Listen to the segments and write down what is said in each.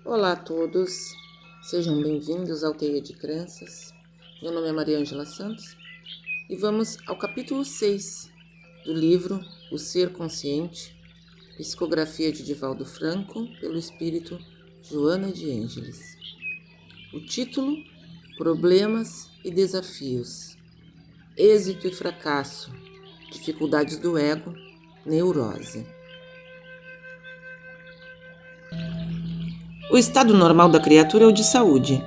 Olá a todos, sejam bem-vindos ao Teia de Crenças. Meu nome é Maria Ângela Santos e vamos ao capítulo 6 do livro O Ser Consciente, psicografia de Divaldo Franco, pelo espírito Joana de Ângeles. O título: Problemas e Desafios, Êxito e Fracasso, Dificuldades do Ego, Neurose. O estado normal da criatura é o de saúde,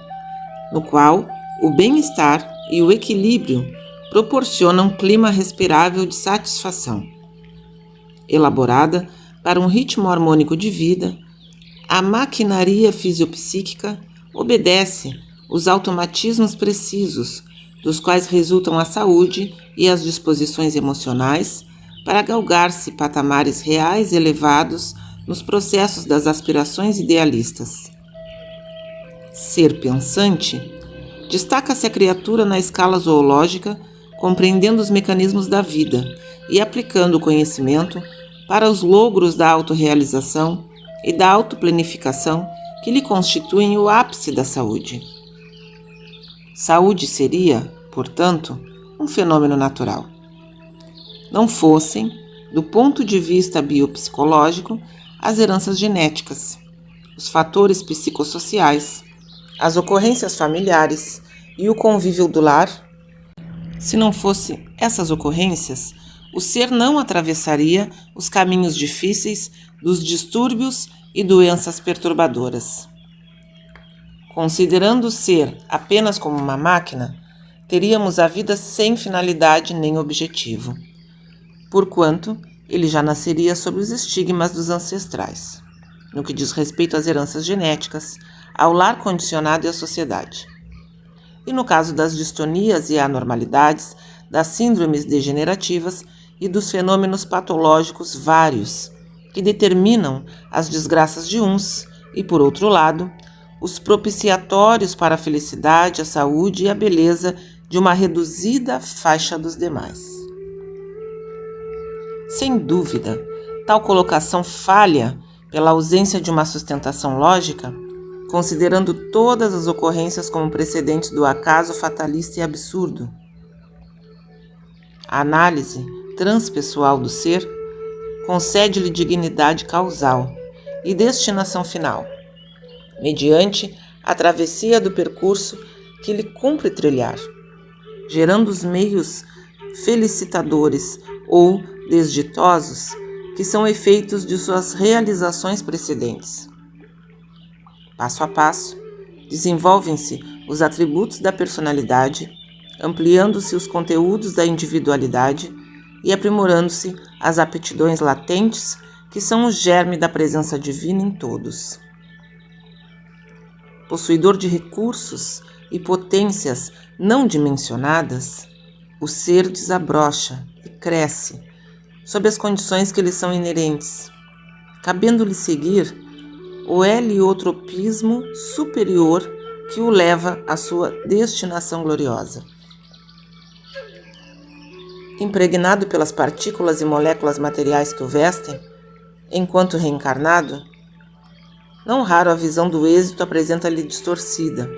no qual o bem-estar e o equilíbrio proporcionam um clima respirável de satisfação. Elaborada para um ritmo harmônico de vida, a maquinaria fisiopsíquica obedece os automatismos precisos, dos quais resultam a saúde e as disposições emocionais para galgar-se patamares reais elevados nos processos das aspirações idealistas. Ser pensante, destaca-se a criatura na escala zoológica, compreendendo os mecanismos da vida e aplicando o conhecimento para os logros da autorrealização e da autoplanificação que lhe constituem o ápice da saúde. Saúde seria, portanto, um fenômeno natural. Não fossem, do ponto de vista biopsicológico, as heranças genéticas, os fatores psicossociais, as ocorrências familiares e o convívio do lar. Se não fossem essas ocorrências, o ser não atravessaria os caminhos difíceis dos distúrbios e doenças perturbadoras. Considerando o ser apenas como uma máquina, teríamos a vida sem finalidade nem objetivo, porquanto ele já nasceria sob os estigmas dos ancestrais, no que diz respeito às heranças genéticas, ao lar condicionado e à sociedade. E no caso das distonias e anormalidades, das síndromes degenerativas e dos fenômenos patológicos vários, que determinam as desgraças de uns e, por outro lado, os propiciatórios para a felicidade, a saúde e a beleza de uma reduzida faixa dos demais. Sem dúvida, tal colocação falha pela ausência de uma sustentação lógica, considerando todas as ocorrências como precedentes do acaso fatalista e absurdo. A análise transpessoal do ser concede-lhe dignidade causal e destinação final, mediante a travessia do percurso que lhe cumpre trilhar, gerando os meios felicitadores ou desditosos que são efeitos de suas realizações precedentes. Passo a passo, desenvolvem-se os atributos da personalidade, ampliando-se os conteúdos da individualidade e aprimorando-se as aptidões latentes que são o germe da presença divina em todos. Possuidor de recursos e potências não dimensionadas, o ser desabrocha e cresce sob as condições que lhe são inerentes, cabendo-lhe seguir o heliotropismo superior que o leva à sua destinação gloriosa. Impregnado pelas partículas e moléculas materiais que o vestem, enquanto reencarnado, não raro a visão do êxito apresenta-lhe distorcida,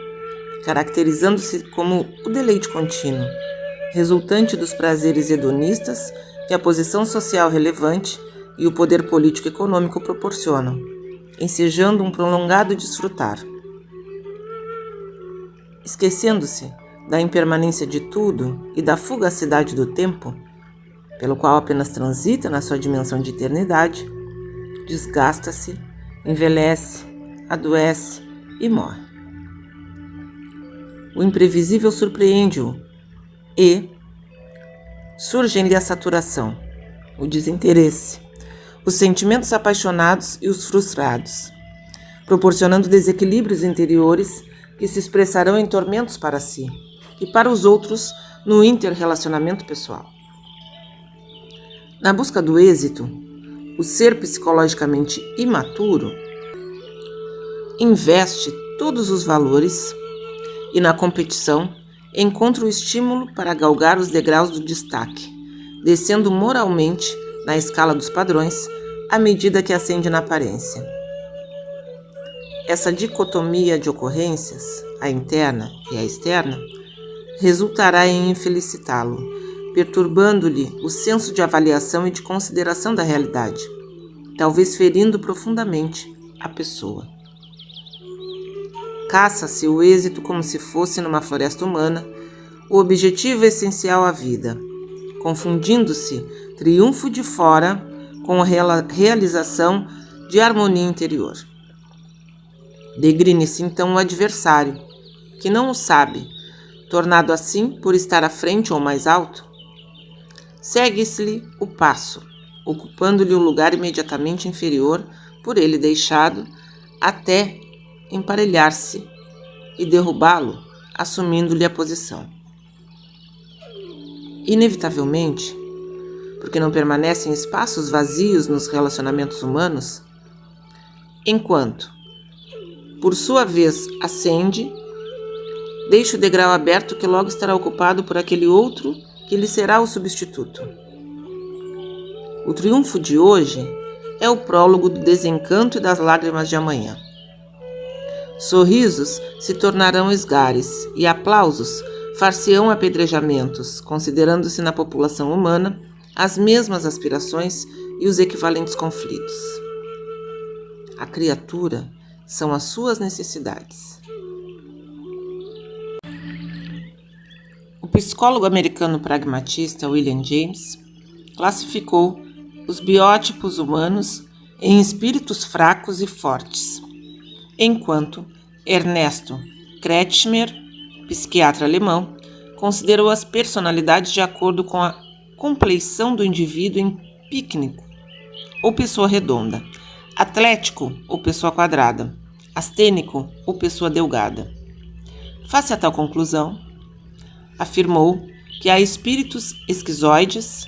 caracterizando-se como o deleite contínuo, resultante dos prazeres hedonistas que a posição social relevante e o poder político-econômico proporcionam, ensejando um prolongado desfrutar. Esquecendo-se da impermanência de tudo e da fugacidade do tempo, pelo qual apenas transita na sua dimensão de eternidade, desgasta-se, envelhece, adoece e morre. O imprevisível surpreende-o e surgem-lhe a saturação, o desinteresse, os sentimentos apaixonados e os frustrados, proporcionando desequilíbrios interiores que se expressarão em tormentos para si e para os outros no interrelacionamento pessoal. Na busca do êxito, o ser psicologicamente imaturo investe todos os valores e, na competição, encontra o estímulo para galgar os degraus do destaque, descendo moralmente na escala dos padrões à medida que ascende na aparência. Essa dicotomia de ocorrências, a interna e a externa, resultará em infelicitá-lo, perturbando-lhe o senso de avaliação e de consideração da realidade, talvez ferindo profundamente a pessoa. Caça-se o êxito como se fosse, numa floresta humana, o objetivo essencial à vida, confundindo-se triunfo de fora com a realização de harmonia interior. Degrine-se então o adversário, que não o sabe, tornado assim por estar à frente ou mais alto. Segue-se-lhe o passo, ocupando-lhe o lugar imediatamente inferior por ele deixado, até emparelhar-se e derrubá-lo, assumindo-lhe a posição. Inevitavelmente, porque não permanecem espaços vazios nos relacionamentos humanos, enquanto, por sua vez, ascende, deixa o degrau aberto que logo estará ocupado por aquele outro que lhe será o substituto. O triunfo de hoje é o prólogo do desencanto e das lágrimas de amanhã. Sorrisos se tornarão esgares e aplausos far-se-ão apedrejamentos, considerando-se na população humana as mesmas aspirações e os equivalentes conflitos. A criatura são as suas necessidades. O psicólogo americano pragmatista William James classificou os biótipos humanos em espíritos fracos e fortes, enquanto Ernesto Kretschmer, psiquiatra alemão, considerou as personalidades de acordo com a compleição do indivíduo em pícnico ou pessoa redonda, atlético ou pessoa quadrada, astênico ou pessoa delgada. Face a tal conclusão, afirmou que há espíritos esquizoides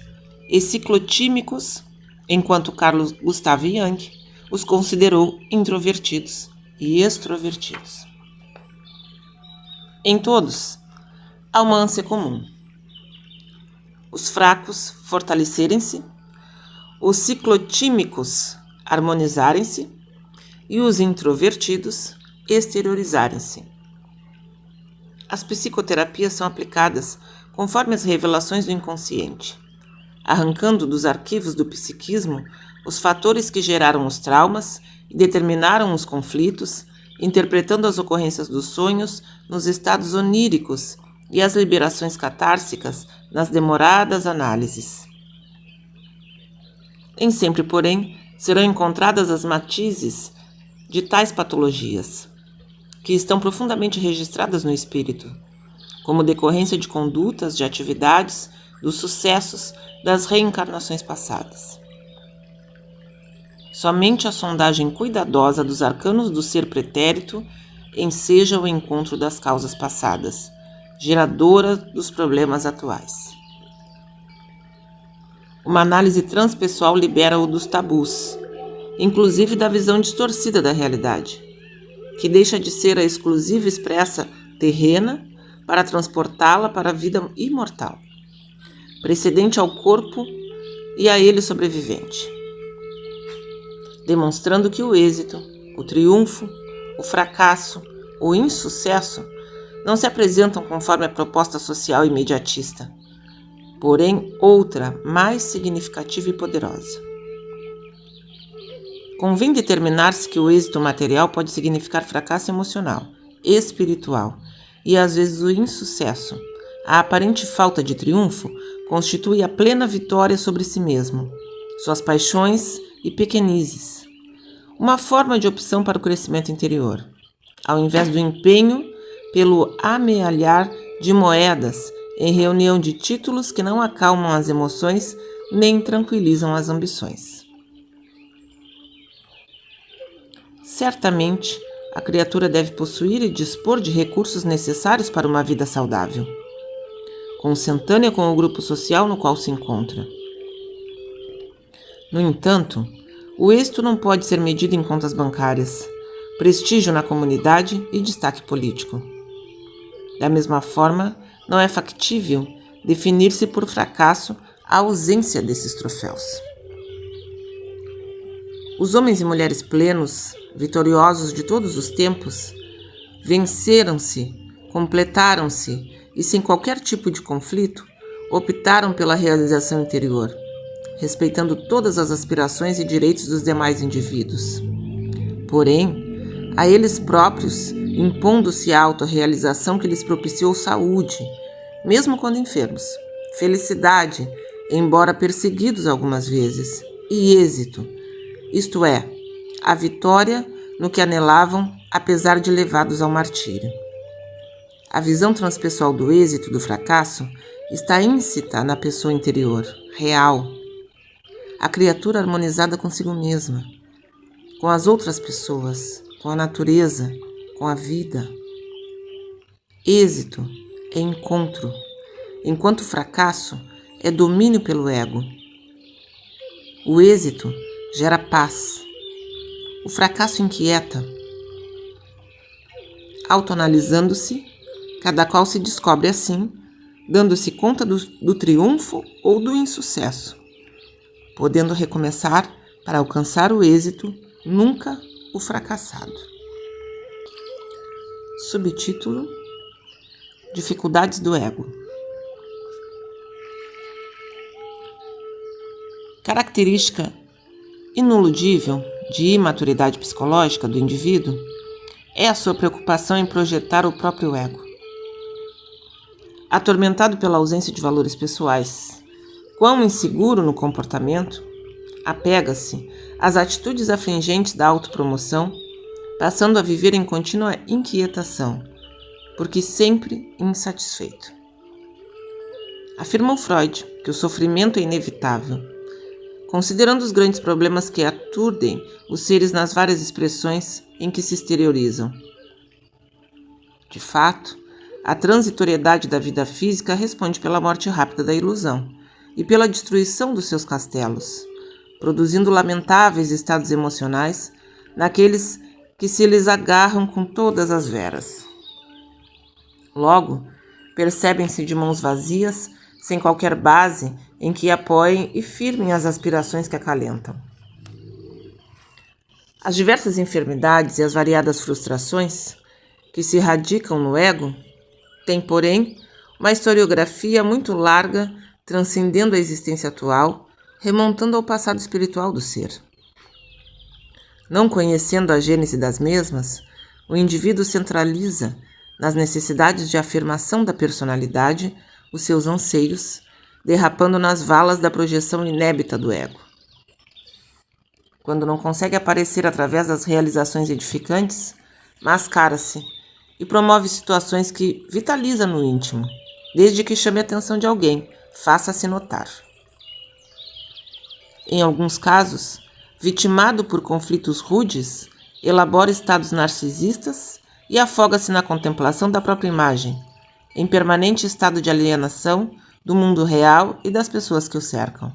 e ciclotímicos, enquanto Carl Gustav Jung os considerou introvertidos e extrovertidos. Em todos, há uma ânsia comum: os fracos fortalecerem-se, os ciclotímicos harmonizarem-se e os introvertidos exteriorizarem-se. As psicoterapias são aplicadas conforme as revelações do inconsciente, arrancando dos arquivos do psiquismo os fatores que geraram os traumas e determinaram os conflitos, interpretando as ocorrências dos sonhos nos estados oníricos e as liberações catársicas nas demoradas análises. Nem sempre, porém, serão encontradas as matizes de tais patologias, que estão profundamente registradas no espírito, como decorrência de condutas, de atividades, dos sucessos, das reencarnações passadas. Somente a sondagem cuidadosa dos arcanos do ser pretérito enseja o encontro das causas passadas, geradora dos problemas atuais. Uma análise transpessoal libera-o dos tabus, inclusive da visão distorcida da realidade, que deixa de ser a exclusiva expressa terrena para transportá-la para a vida imortal, precedente ao corpo e a ele sobrevivente, demonstrando que o êxito, o triunfo, o fracasso, o insucesso não se apresentam conforme a proposta social imediatista, porém outra mais significativa e poderosa. Convém determinar-se que o êxito material pode significar fracasso emocional, espiritual e às vezes o insucesso. A aparente falta de triunfo constitui a plena vitória sobre si mesmo, suas paixões e pequenizes, uma forma de opção para o crescimento interior, ao invés do empenho pelo amealhar de moedas em reunião de títulos que não acalmam as emoções nem tranquilizam as ambições. Certamente, a criatura deve possuir e dispor de recursos necessários para uma vida saudável, consentânea com o grupo social no qual se encontra. No entanto, o êxito não pode ser medido em contas bancárias, prestígio na comunidade e destaque político. Da mesma forma, não é factível definir-se por fracasso a ausência desses troféus. Os homens e mulheres plenos, vitoriosos de todos os tempos, venceram-se, completaram-se e, sem qualquer tipo de conflito, optaram pela realização interior, respeitando todas as aspirações e direitos dos demais indivíduos. Porém, a eles próprios, impondo-se a autorrealização que lhes propiciou saúde, mesmo quando enfermos, felicidade, embora perseguidos algumas vezes, e êxito, isto é, a vitória no que anelavam, apesar de levados ao martírio. A visão transpessoal do êxito e do fracasso está íncita na pessoa interior, real, a criatura harmonizada consigo mesma, com as outras pessoas, com a natureza, com a vida. Êxito é encontro, enquanto fracasso é domínio pelo ego. O êxito gera paz. O fracasso inquieta. Autoanalisando-se, cada qual se descobre assim, dando-se conta do triunfo ou do insucesso, podendo recomeçar para alcançar o êxito, nunca o fracassado. Subtítulo: Dificuldades do ego. Característica ineludível de imaturidade psicológica do indivíduo é a sua preocupação em projetar o próprio ego. Atormentado pela ausência de valores pessoais, quão inseguro no comportamento, apega-se às atitudes afligentes da autopromoção, passando a viver em contínua inquietação, porque sempre insatisfeito. Afirmou Freud que o sofrimento é inevitável, considerando os grandes problemas que aturdem os seres nas várias expressões em que se exteriorizam. De fato, a transitoriedade da vida física responde pela morte rápida da ilusão e pela destruição dos seus castelos, produzindo lamentáveis estados emocionais naqueles que se lhes agarram com todas as veras. Logo, percebem-se de mãos vazias, sem qualquer base em que apoiem e firmem as aspirações que acalentam. As diversas enfermidades e as variadas frustrações que se radicam no ego têm, porém, uma historiografia muito larga, transcendendo a existência atual, remontando ao passado espiritual do ser. Não conhecendo a gênese das mesmas, o indivíduo centraliza nas necessidades de afirmação da personalidade os seus anseios, derrapando nas valas da projeção inébita do ego. Quando não consegue aparecer através das realizações edificantes, mascara-se e promove situações que vitaliza no íntimo, desde que chame a atenção de alguém, faça-se notar. Em alguns casos, vitimado por conflitos rudes, elabora estados narcisistas e afoga-se na contemplação da própria imagem, em permanente estado de alienação do mundo real e das pessoas que o cercam.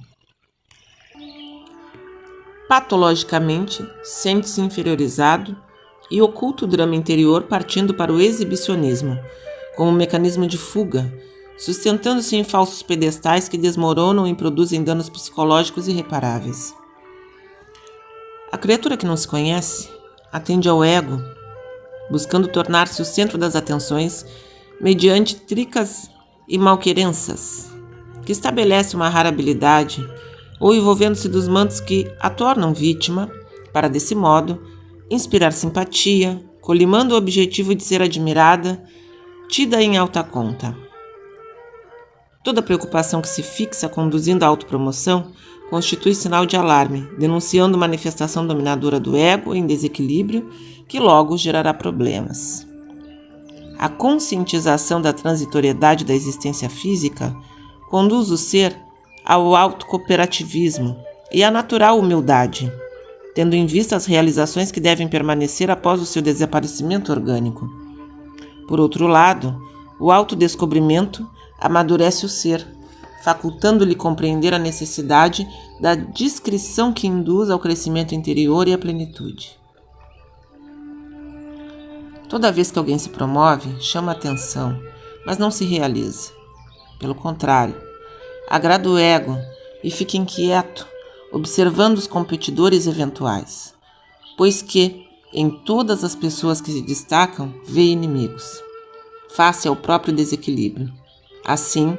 Patologicamente, sente-se inferiorizado e oculta o drama interior partindo para o exibicionismo, como um mecanismo de fuga, sustentando-se em falsos pedestais que desmoronam e produzem danos psicológicos irreparáveis. A criatura que não se conhece atende ao ego, buscando tornar-se o centro das atenções mediante tricas e malquerenças, que estabelece uma rara habilidade ou envolvendo-se dos mantos que a tornam vítima, para desse modo inspirar simpatia, colimando o objetivo de ser admirada, tida em alta conta. Toda preocupação que se fixa conduzindo à autopromoção constitui sinal de alarme, denunciando manifestação dominadora do ego em desequilíbrio que logo gerará problemas. A conscientização da transitoriedade da existência física conduz o ser ao autocooperativismo e à natural humildade, tendo em vista as realizações que devem permanecer após o seu desaparecimento orgânico. Por outro lado, o autodescobrimento amadurece o ser, facultando-lhe compreender a necessidade da discrição que induz ao crescimento interior e à plenitude. Toda vez que alguém se promove, chama atenção, mas não se realiza. Pelo contrário, agrada o ego e fica inquieto, observando os competidores eventuais, pois que, em todas as pessoas que se destacam, vê inimigos, face ao próprio desequilíbrio. Assim,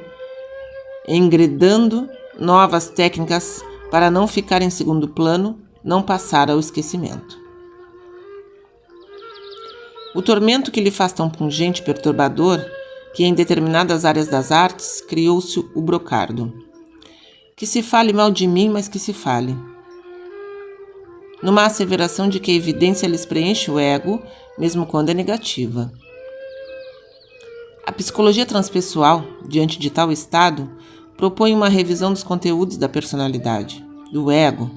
engredando novas técnicas para não ficar em segundo plano, não passar ao esquecimento. O tormento que lhe faz tão pungente e perturbador, que em determinadas áreas das artes criou-se o brocardo. Que se fale mal de mim, mas que se fale. Numa asseveração de que a evidência lhes preenche o ego, mesmo quando é negativa. A psicologia transpessoal, diante de tal estado, propõe uma revisão dos conteúdos da personalidade, do ego,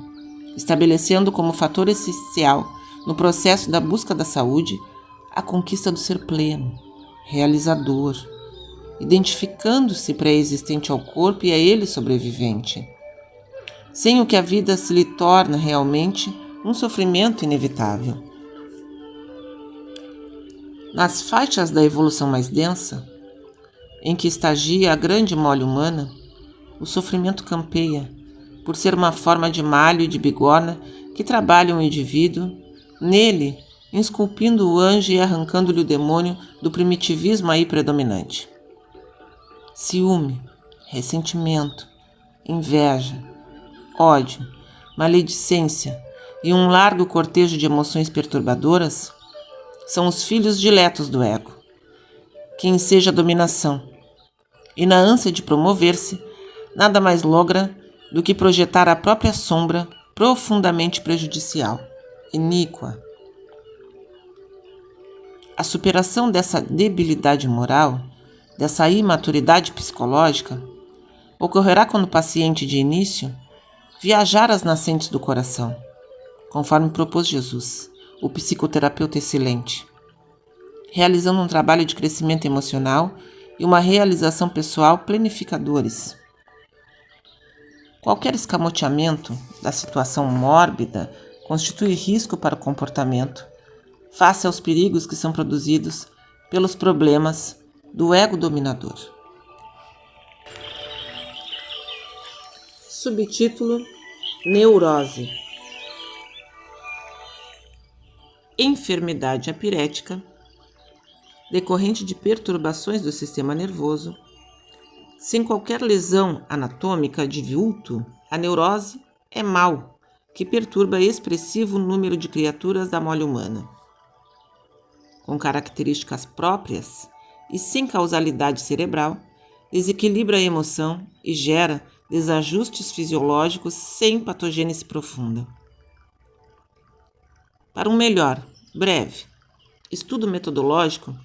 estabelecendo como fator essencial no processo da busca da saúde a conquista do ser pleno, realizador, identificando-se pré-existente ao corpo e a ele sobrevivente, sem o que a vida se lhe torna realmente um sofrimento inevitável. Nas faixas da evolução mais densa, em que estagia a grande mole humana, o sofrimento campeia, por ser uma forma de malho e de bigorna que trabalha um indivíduo, nele, esculpindo o anjo e arrancando-lhe o demônio do primitivismo aí predominante. Ciúme, ressentimento, inveja, ódio, maledicência e um largo cortejo de emoções perturbadoras são os filhos diletos do ego, que enseja a dominação, e na ânsia de promover-se, nada mais logra do que projetar a própria sombra profundamente prejudicial, iníqua. A superação dessa debilidade moral, dessa imaturidade psicológica, ocorrerá quando o paciente de início viajar às nascentes do coração, conforme propôs Jesus, o psicoterapeuta excelente, realizando um trabalho de crescimento emocional e uma realização pessoal planificadores. Qualquer escamoteamento da situação mórbida constitui risco para o comportamento, face aos perigos que são produzidos pelos problemas do ego dominador. Subtítulo: Neurose. Enfermidade apirética, decorrente de perturbações do sistema nervoso. Sem qualquer lesão anatômica de vulto, a neurose é mal, que perturba expressivo número de criaturas da mole humana. Com características próprias e sem causalidade cerebral, desequilibra a emoção e gera desajustes fisiológicos sem patogênese profunda. Para um melhor, breve estudo metodológico,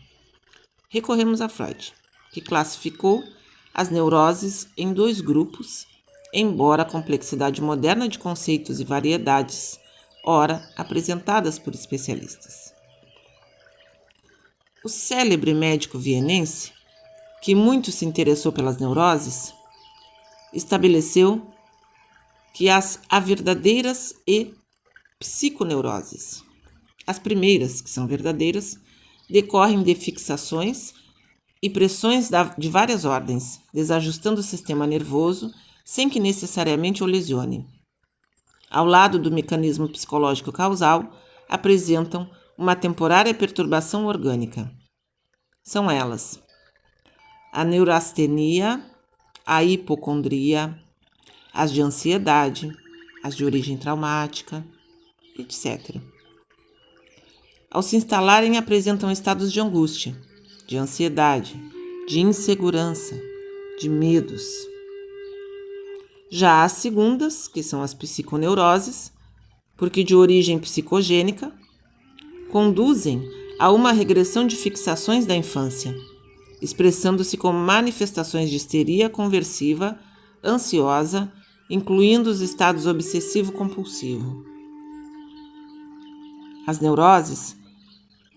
recorremos a Freud, que classificou as neuroses em 2 grupos, embora a complexidade moderna de conceitos e variedades, ora apresentadas por especialistas. O célebre médico vienense, que muito se interessou pelas neuroses, estabeleceu que há verdadeiras e psiconeuroses. As primeiras, que são verdadeiras, decorrem de fixações e pressões de várias ordens, desajustando o sistema nervoso sem que necessariamente o lesione. Ao lado do mecanismo psicológico causal, apresentam uma temporária perturbação orgânica. São elas: a neurastenia, a hipocondria, as de ansiedade, as de origem traumática, etc. Ao se instalarem, apresentam estados de angústia, de ansiedade, de insegurança, de medos. Já as segundas, que são as psiconeuroses, porque de origem psicogênica, conduzem a uma regressão de fixações da infância, expressando-se como manifestações de histeria conversiva, ansiosa, incluindo os estados obsessivo-compulsivo. As neuroses,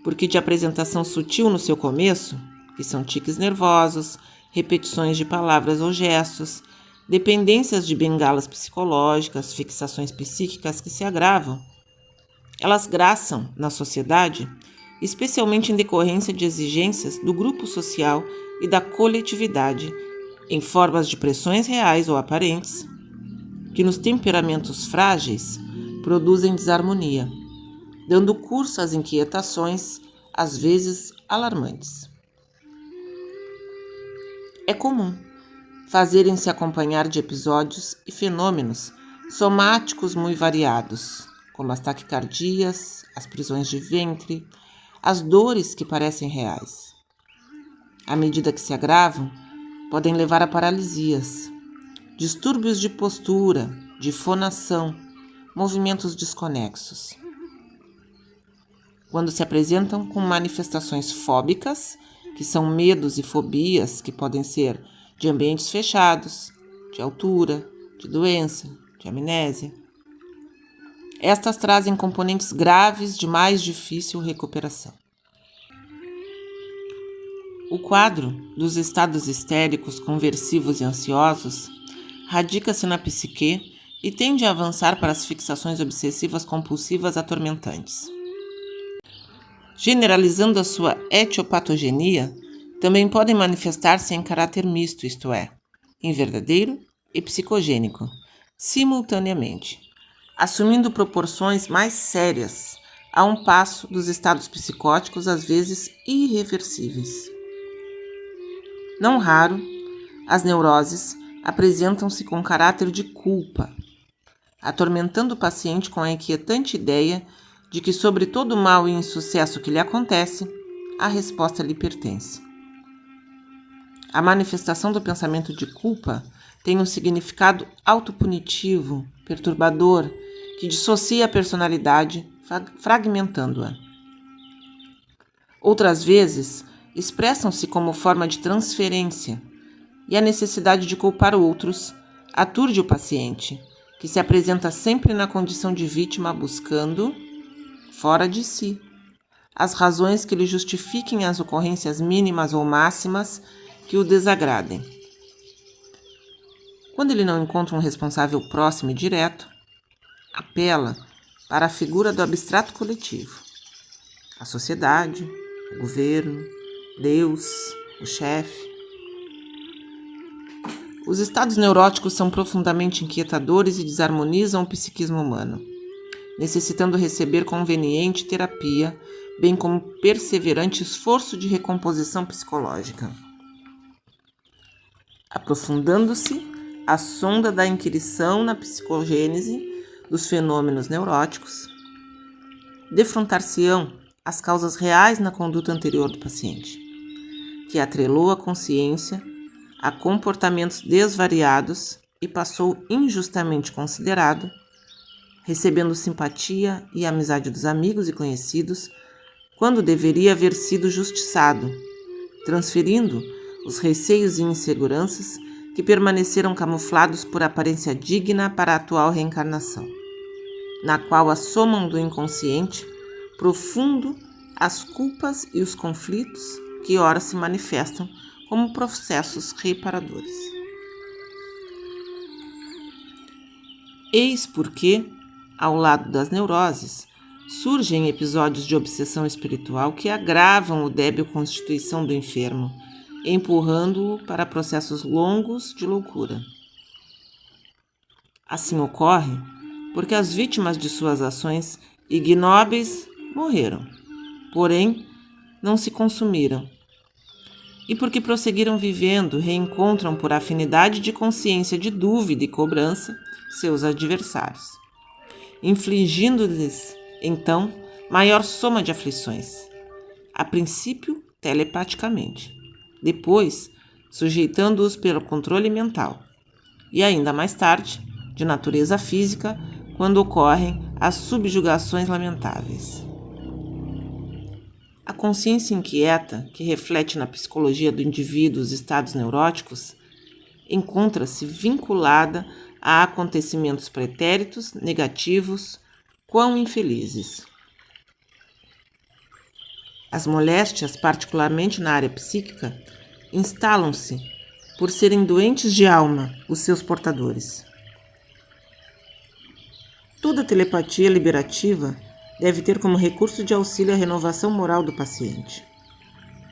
porque de apresentação sutil no seu começo, que são tiques nervosos, repetições de palavras ou gestos, dependências de bengalas psicológicas, fixações psíquicas que se agravam, elas graçam na sociedade, especialmente em decorrência de exigências do grupo social e da coletividade, em formas de pressões reais ou aparentes, que nos temperamentos frágeis produzem desarmonia, dando curso às inquietações, às vezes alarmantes. É comum fazerem-se acompanhar de episódios e fenômenos somáticos muito variados, como as taquicardias, as prisões de ventre, as dores que parecem reais. À medida que se agravam, podem levar a paralisias, distúrbios de postura, de fonação, movimentos desconexos. Quando se apresentam com manifestações fóbicas, que são medos e fobias que podem ser de ambientes fechados, de altura, de doença, de amnésia. Estas trazem componentes graves de mais difícil recuperação. O quadro dos estados histéricos, conversivos e ansiosos radica-se na psique e tende a avançar para as fixações obsessivas compulsivas atormentantes. Generalizando a sua etiopatogenia, também podem manifestar-se em caráter misto, isto é, em verdadeiro e psicogênico, simultaneamente, assumindo proporções mais sérias a um passo dos estados psicóticos às vezes irreversíveis. Não raro, as neuroses apresentam-se com caráter de culpa, atormentando o paciente com a inquietante ideia de que sobre todo o mal e insucesso que lhe acontece, a resposta lhe pertence. A manifestação do pensamento de culpa tem um significado autopunitivo, perturbador, que dissocia a personalidade, fragmentando-a. Outras vezes, expressam-se como forma de transferência, e a necessidade de culpar outros aturde o paciente, que se apresenta sempre na condição de vítima buscando, fora de si, as razões que lhe justifiquem as ocorrências mínimas ou máximas que o desagradem. Quando ele não encontra um responsável próximo e direto, apela para a figura do abstrato coletivo, a sociedade, o governo, Deus, o chefe. Os estados neuróticos são profundamente inquietadores e desarmonizam o psiquismo humano, necessitando receber conveniente terapia, bem como perseverante esforço de recomposição psicológica. Aprofundando-se a sonda da inquirição na psicogênese dos fenômenos neuróticos, defrontar-se-ão as causas reais na conduta anterior do paciente, que atrelou a consciência a comportamentos desvariados e passou injustamente considerado, recebendo simpatia e amizade dos amigos e conhecidos, quando deveria haver sido justiçado, transferindo os receios e inseguranças que permaneceram camuflados por aparência digna para a atual reencarnação, na qual assomam do inconsciente profundo as culpas e os conflitos que ora se manifestam como processos reparadores. Eis porque, ao lado das neuroses, surgem episódios de obsessão espiritual que agravam o débil constituição do enfermo, empurrando-o para processos longos de loucura. Assim ocorre porque as vítimas de suas ações ignóbeis morreram, porém não se consumiram, e porque prosseguiram vivendo, reencontram por afinidade de consciência de dúvida e cobrança seus adversários, infligindo-lhes, então, maior soma de aflições, a princípio telepaticamente, depois sujeitando-os pelo controle mental, e ainda mais tarde, de natureza física, quando ocorrem as subjugações lamentáveis. A consciência inquieta, que reflete na psicologia do indivíduo os estados neuróticos, encontra-se vinculada a acontecimentos pretéritos, negativos, quão infelizes. As moléstias, particularmente na área psíquica, instalam-se por serem doentes de alma os seus portadores. Toda telepatia liberativa deve ter como recurso de auxílio a renovação moral do paciente.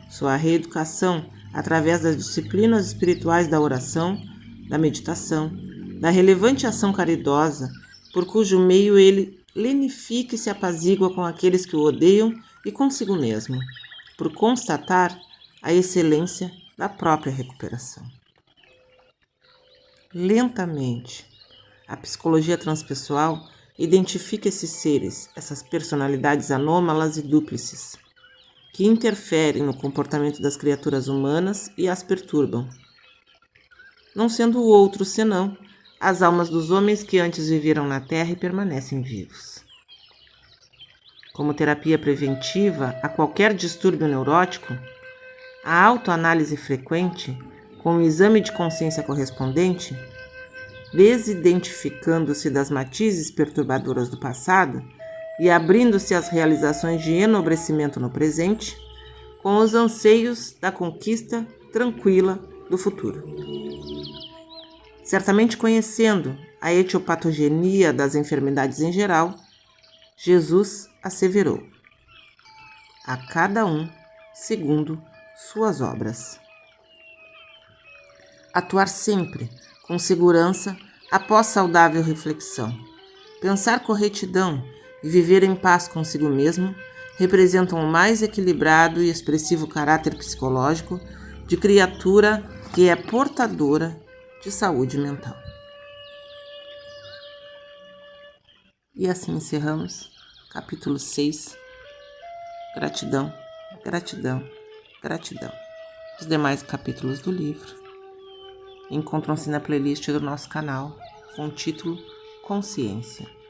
Sua reeducação através das disciplinas espirituais da oração, da meditação, da relevante ação caridosa por cujo meio ele lenifica e se apazigua com aqueles que o odeiam e consigo mesmo, por constatar a excelência da própria recuperação. Lentamente, a psicologia transpessoal identifica esses seres, essas personalidades anômalas e dúplices, que interferem no comportamento das criaturas humanas e as perturbam, não sendo o outro senão as almas dos homens que antes viveram na Terra e permanecem vivos. Como terapia preventiva a qualquer distúrbio neurótico, a autoanálise frequente, com o exame de consciência correspondente, desidentificando-se das matizes perturbadoras do passado e abrindo-se às realizações de enobrecimento no presente, com os anseios da conquista tranquila do futuro. Certamente conhecendo a etiopatogenia das enfermidades em geral, Jesus asseverou: a cada um segundo suas obras. Atuar sempre com segurança após saudável reflexão, pensar com retidão e viver em paz consigo mesmo representam o mais equilibrado e expressivo caráter psicológico de criatura que é portadora de saúde mental. E assim encerramos capítulo 6. Gratidão, gratidão, gratidão. Os demais capítulos do livro encontram-se na playlist do nosso canal com o título Consciência.